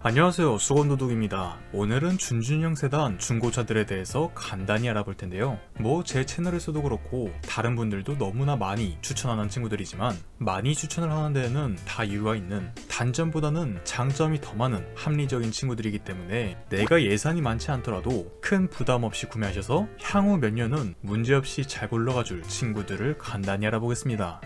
안녕하세요, 수건도둑입니다. 오늘은 준준형 세단 중고차들에 대해서 간단히 알아볼 텐데요. 제 채널에서도 그렇고 다른 분들도 너무나 많이 추천하는 친구들이지만 많이 추천을 하는 데에는 다 이유가 있는, 단점보다는 장점이 더 많은 합리적인 친구들이기 때문에 내가 예산이 많지 않더라도 큰 부담 없이 구매하셔서 향후 몇 년은 문제없이 잘 굴러가줄 친구들을 간단히 알아보겠습니다.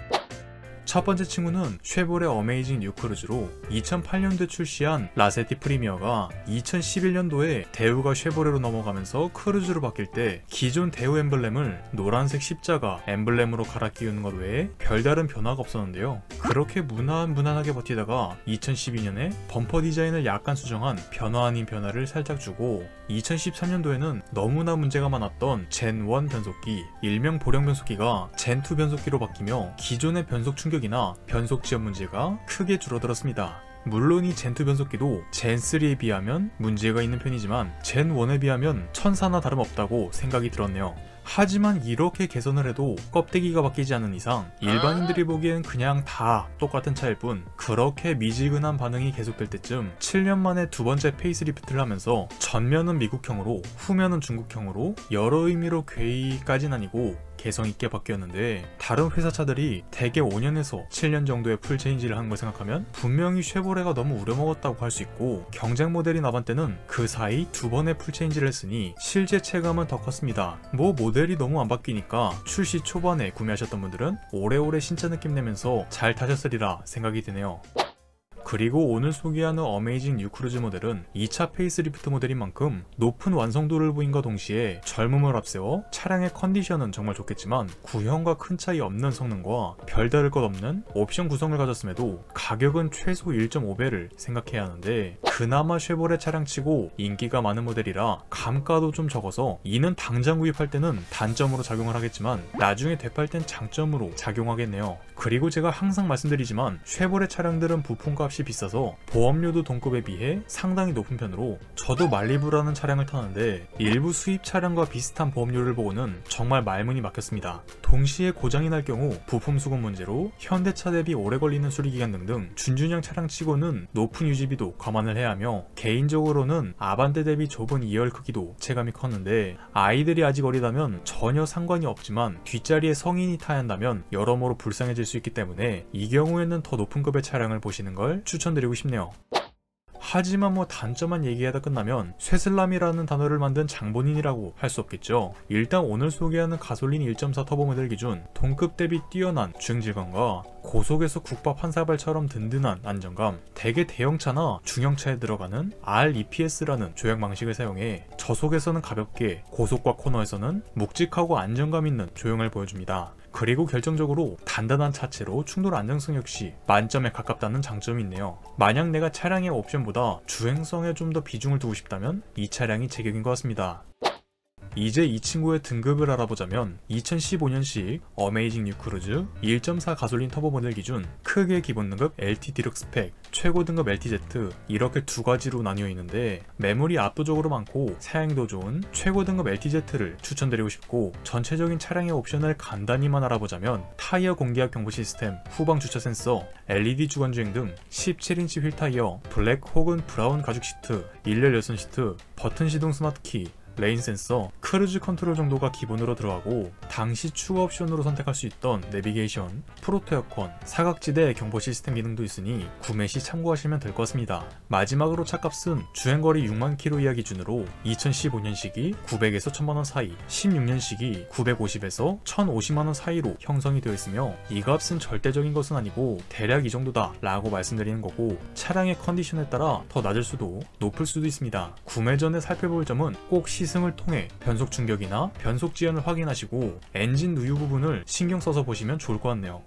첫 번째 친구는 쉐보레 어메이징 뉴 크루즈로 2008년도에 출시한 라세티 프리미어가 2011년도에 대우가 쉐보레로 넘어가면서 크루즈로 바뀔 때 기존 대우 엠블렘을 노란색 십자가 엠블렘으로 갈아 끼우는 것 외에 별다른 변화가 없었는데요. 그렇게 무난하게 버티다가 2012년에 범퍼 디자인을 약간 수정한 변화 아닌 변화를 살짝 주고 2013년도에는 너무나 문제가 많았던 젠1 변속기, 일명 보령 변속기가 젠2 변속기로 바뀌며 기존의 변속 충격이나 변속 지연 문제가 크게 줄어들었습니다. 물론 이 젠2 변속기도 젠3에 비하면 문제가 있는 편이지만 젠1에 비하면 천사나 다름없다고 생각이 들었네요. 하지만 이렇게 개선을 해도 껍데기가 바뀌지 않는 이상 일반인들이 보기엔 그냥 다 똑같은 차일 뿐, 그렇게 미지근한 반응이 계속될 때쯤 7년 만에 두 번째 페이스리프트를 하면서 전면은 미국형으로 후면은 중국형으로 여러 의미로 괴이까진 아니고 개성있게 바뀌었는데, 다른 회사 차들이 대개 5년에서 7년 정도의 풀체인지를 한 걸 생각하면 분명히 쉐보레가 너무 우려먹었다고 할 수 있고, 경쟁 모델인 아반떼는 그 사이 두 번의 풀체인지를 했으니 실제 체감은 더 컸습니다. 모델이 너무 안 바뀌니까 출시 초반에 구매하셨던 분들은 오래오래 신차 느낌 내면서 잘 타셨으리라 생각이 드네요. 그리고 오늘 소개하는 어메이징 뉴 크루즈 모델은 2차 페이스리프트 모델인 만큼 높은 완성도를 보인과 동시에 젊음을 앞세워 차량의 컨디션은 정말 좋겠지만 구형과 큰 차이 없는 성능과 별다를 것 없는 옵션 구성을 가졌음에도 가격은 최소 1.5배를 생각해야 하는데, 그나마 쉐보레 차량치고 인기가 많은 모델이라 감가도 좀 적어서 이는 당장 구입할 때는 단점으로 작용을 하겠지만 나중에 되팔 땐 장점으로 작용하겠네요. 그리고 제가 항상 말씀드리지만 쉐보레 차량들은 부품값이 비싸서 보험료도 동급에 비해 상당히 높은 편으로, 저도 말리부라는 차량을 타는데 일부 수입 차량과 비슷한 보험료를 보고는 정말 말문이 막혔습니다. 동시에 고장이 날 경우 부품 수급 문제로 현대차 대비 오래 걸리는 수리기간 등등 준준형 차량치고는 높은 유지비도 감안을 해야 하며, 개인적으로는 아반떼 대비 좁은 2열 크기도 체감이 컸는데, 아이들이 아직 어리다면 전혀 상관이 없지만 뒷자리에 성인이 타야 한다면 여러모로 불쌍해질 수 있기 때문에 이 경우에는 더 높은 급의 차량을 보시는 걸 추천드리고 싶네요. 하지만 단점만 얘기하다 끝나면 쇠슬람이라는 단어를 만든 장본인이라고 할 수 없겠죠. 일단 오늘 소개하는 가솔린 1.4 터보 모델 기준 동급 대비 뛰어난 주행질감과 고속에서 국밥 한 사발처럼 든든한 안정감, 대개 대형차나 중형차에 들어가는 REPS라는 조향 방식을 사용해 저속에서는 가볍게, 고속과 코너에서는 묵직하고 안정감 있는 조형을 보여줍니다. 그리고 결정적으로 단단한 차체로 충돌 안정성 역시 만점에 가깝다는 장점이 있네요. 만약 내가 차량의 옵션보다 주행성에 좀 더 비중을 두고 싶다면 이 차량이 제격인 것 같습니다. 이제 이 친구의 등급을 알아보자면 2015년식 어메이징 뉴 크루즈 1.4 가솔린 터보 모델 기준 크게 기본 등급 LT 디럭스 스펙, 최고 등급 LTZ 이렇게 두 가지로 나뉘어 있는데, 매물이 압도적으로 많고 사양도 좋은 최고 등급 LTZ를 추천드리고 싶고, 전체적인 차량의 옵션을 간단히만 알아보자면 타이어 공기압 경보 시스템, 후방 주차 센서, LED 주간 주행 등 17인치 휠 타이어, 블랙 혹은 브라운 가죽 시트, 일렬 열선 시트, 버튼 시동 스마트키, 레인 센서, 크루즈 컨트롤 정도가 기본으로 들어가고, 당시 추가 옵션으로 선택할 수 있던 내비게이션, 프로토 에어컨, 사각지대 경보 시스템 기능도 있으니 구매 시 참고하시면 될 것 같습니다. 마지막으로 차값은 주행거리 6만 km 이하 기준으로 2015년식이 900에서 1000만원 사이, 16년식이 950에서 1050만원 사이로 형성이 되어 있으며, 이 값은 절대적인 것은 아니고 대략 이 정도다 라고 말씀드리는 거고, 차량의 컨디션에 따라 더 낮을 수도 높을 수도 있습니다. 구매 전에 살펴볼 점은 꼭 시승을 통해 변속 충격이나 변속 지연을 확인하시고 엔진 누유 부분을 신경 써서 보시면 좋을 것 같네요.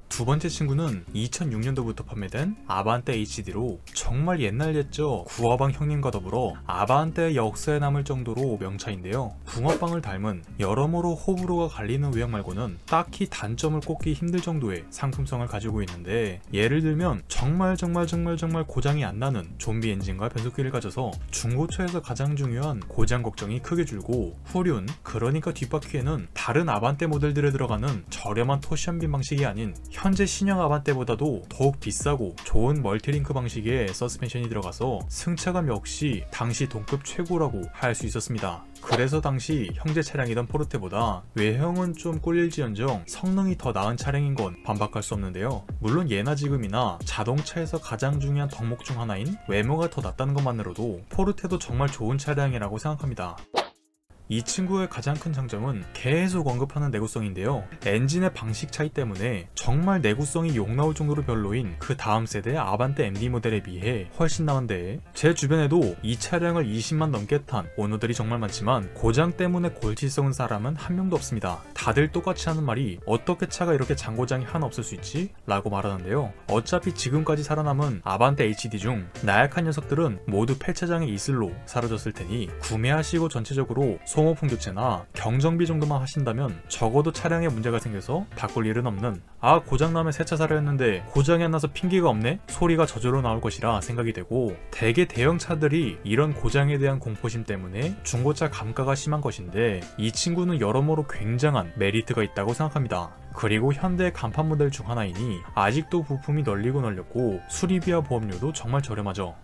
두 번째 친구는 2006년도부터 판매된 아반떼 HD로 정말 옛날 옛적 구어방 형님과 더불어 아반떼 역사에 남을 정도로 명차인데요. 붕어빵을 닮은 여러모로 호불호가 갈리는 외형 말고는 딱히 단점을 꼽기 힘들 정도의 상품성을 가지고 있는데, 예를 들면 정말 고장이 안 나는 좀비 엔진과 변속기를 가져서 중고차에서 가장 중요한 고장 걱정이 크게 줄고, 후륜, 그러니까 뒷바퀴에는 다른 아반떼 모델들에 들어가는 저렴한 토시안빔 방식이 아닌 현재 신형 아반떼보다도 더욱 비싸고 좋은 멀티링크 방식의 서스펜션이 들어가서 승차감 역시 당시 동급 최고라고 할 수 있었습니다. 그래서 당시 형제 차량이던 포르테보다 외형은 좀 꿀릴지언정 성능이 더 나은 차량인 건 반박할 수 없는데요. 물론 예나 지금이나 자동차에서 가장 중요한 덕목 중 하나인 외모가 더 낫다는 것만으로도 포르테도 정말 좋은 차량이라고 생각합니다. 이 친구의 가장 큰 장점은 계속 언급하는 내구성인데요. 엔진의 방식 차이 때문에 정말 내구성이 욕나올 정도로 별로인 그 다음 세대 아반떼 MD 모델에 비해 훨씬 나은데, 제 주변에도 이 차량을 20만 넘게 탄 오너들이 정말 많지만 고장 때문에 골치 썩은 사람은 한 명도 없습니다. 다들 똑같이 하는 말이 어떻게 차가 이렇게 장고장이 하나 없을 수 있지? 라고 말하는데요. 어차피 지금까지 살아남은 아반떼 HD 중 나약한 녀석들은 모두 폐차장의 이슬로 사라졌을 테니 구매하시고 전체적으로 소모품 교체나 경정비 정도만 하신다면 적어도 차량에 문제가 생겨서 바꿀 일은 없는, 아 고장나면 새 차 사려 했는데 고장이 안 나서 핑계가 없네? 소리가 저절로 나올 것이라 생각이 되고, 대개 대형 차들이 이런 고장에 대한 공포심 때문에 중고차 감가가 심한 것인데 이 친구는 여러모로 굉장한 메리트가 있다고 생각합니다. 그리고 현대의 간판 모델 중 하나이니 아직도 부품이 널리고 널렸고 수리비와 보험료도 정말 저렴하죠.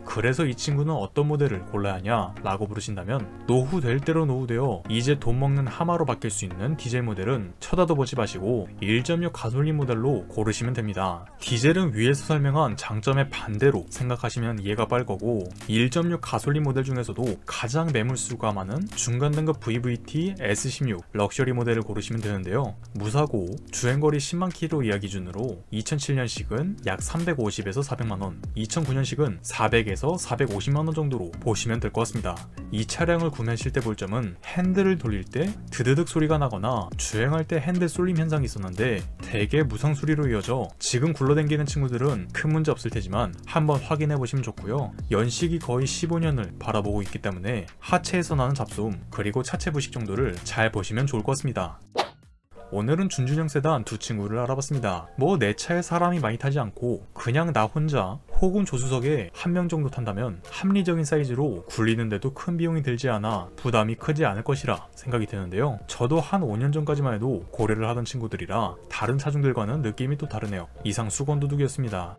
그래서 이 친구는 어떤 모델을 골라야 하냐 라고 물으신다면, 노후 될 대로 노후되어 이제 돈 먹는 하마로 바뀔 수 있는 디젤 모델은 쳐다도 보지 마시고 1.6 가솔린 모델로 고르시면 됩니다. 디젤은 위에서 설명한 장점의 반대로 생각하시면 이해가 빠를 거고, 1.6 가솔린 모델 중에서도 가장 매물수가 많은 중간 등급 VVT S16 럭셔리 모델을 고르시면 되는데요. 무사고 주행거리 10만 킬로 이하 기준으로 2007년식은 약 350에서 400만원, 2009년식은 400에서 450만원 정도로 보시면 될 것 같습니다. 이 차량을 구매하실 때 볼 점은 핸들을 돌릴 때 드드득 소리가 나거나 주행할 때 핸들 쏠림 현상이 있었는데 대개 무상 수리로 이어져 지금 굴러댕기는 친구들은 큰 문제 없을 테지만 한번 확인해 보시면 좋고요. 연식이 거의 15년을 바라보고 있기 때문에 하체에서 나는 잡소음 그리고 차체 부식 정도를 잘 보시면 좋을 것 같습니다. 오늘은 준준형 세단 두 친구를 알아봤습니다. 뭐 내 차에 사람이 많이 타지 않고 그냥 나 혼자 혹은 조수석에 한 명 정도 탄다면 합리적인 사이즈로 굴리는데도 큰 비용이 들지 않아 부담이 크지 않을 것이라 생각이 드는데요. 저도 한 5년 전까지만 해도 고려를 하던 친구들이라 다른 차종들과는 느낌이 또 다르네요. 이상 수건도둑이었습니다.